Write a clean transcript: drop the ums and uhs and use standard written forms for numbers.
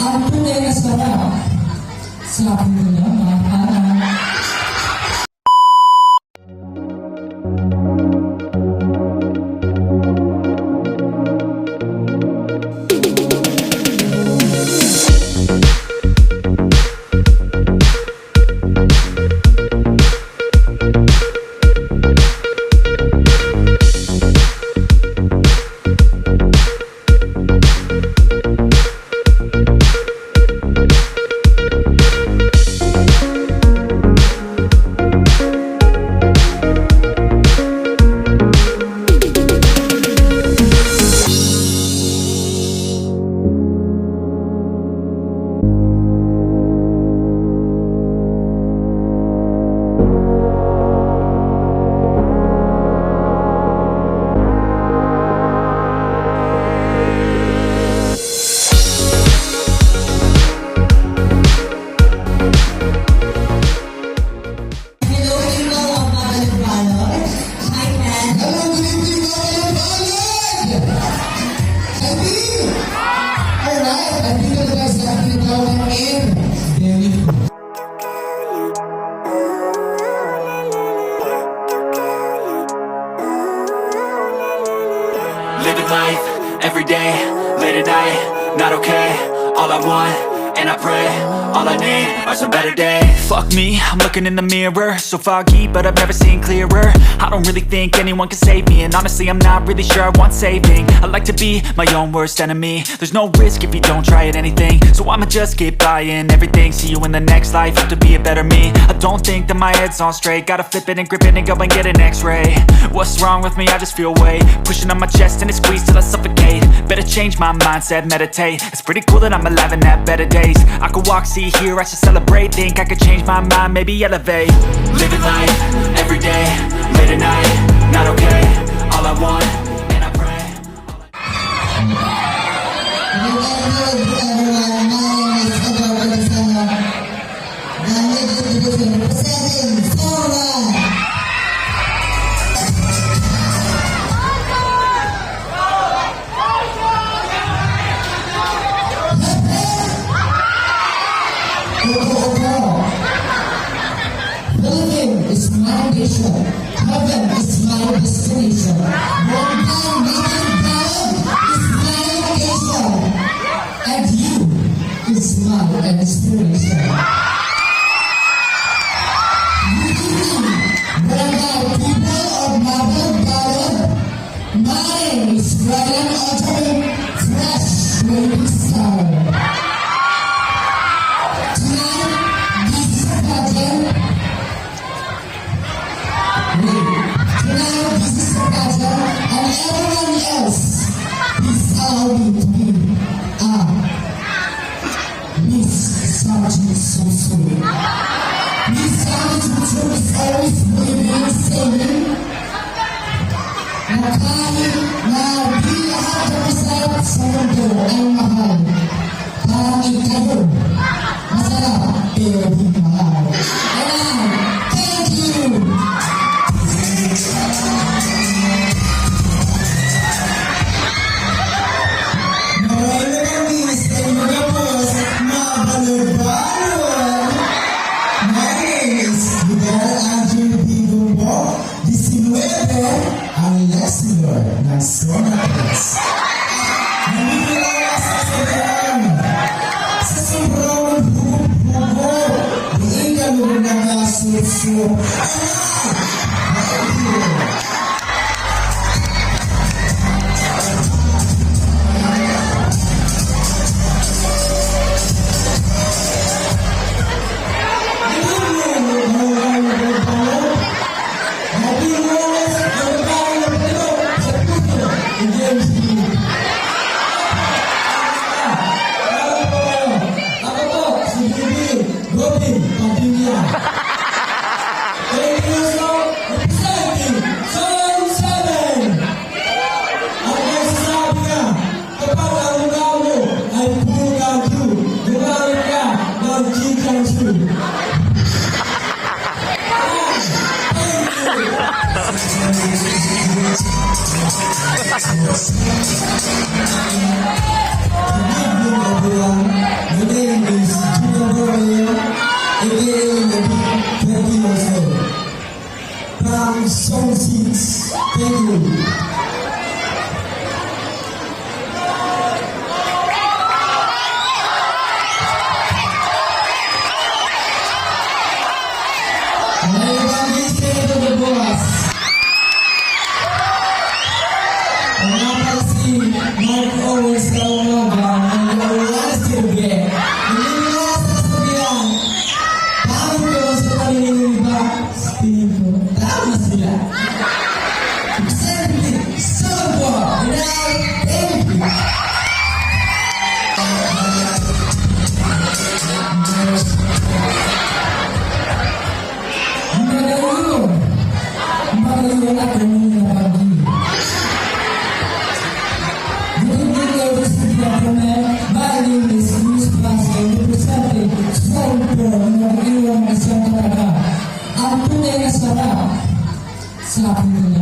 Ang tunay na sarap sa aking mga anak. Living life, everyday, late at night, not okay. All I want, and I pray, all I need are some better days. Fuck me, I'm looking in the mirror, so foggy, but I've never seen clearer. I don't really think anyone can save me, and honestly I'm not really sure I want saving. I like to be my own worst enemy. There's no risk if you don't try at anything, so I'ma just keep buying everything. See you in the next life, have to be a better me. I don't think that my head's on straight, gotta flip it and grip it and go and get an x-ray. What's wrong with me? I just feel weight pushing on my chest and it squeezes till I suffocate. Better change my mindset, meditate. It's pretty cool that I'm alive and have better days. I could walk, see, hear, I should celebrate. Think I could change my mind, maybe elevate. Living life, every day, late at night, not okay. All I want, and I pray. Living is my mission. Heaven is my destination. One time making God is my location. And you is my inspiration. Barangay people of Mabalodbalod, my name is Ryan Otto, fresh waving star. Thank you. everyone. My name is Magayon, aka the Big 20 years old. From Song 6. Thank you. Everybody say to the boss. Si Mark always kaumaga ang lawas tubig. Inilas na sabihan. Paano ko sa kanila yung iba? Tingin ko, tama sila. Siyempre, sobo! Now, thank you! Magayon! Magayon ako nung napagi. My name is Luis Pascal, representing Sniper ng ilang isang talaga. Ang tunay na sarap sa aking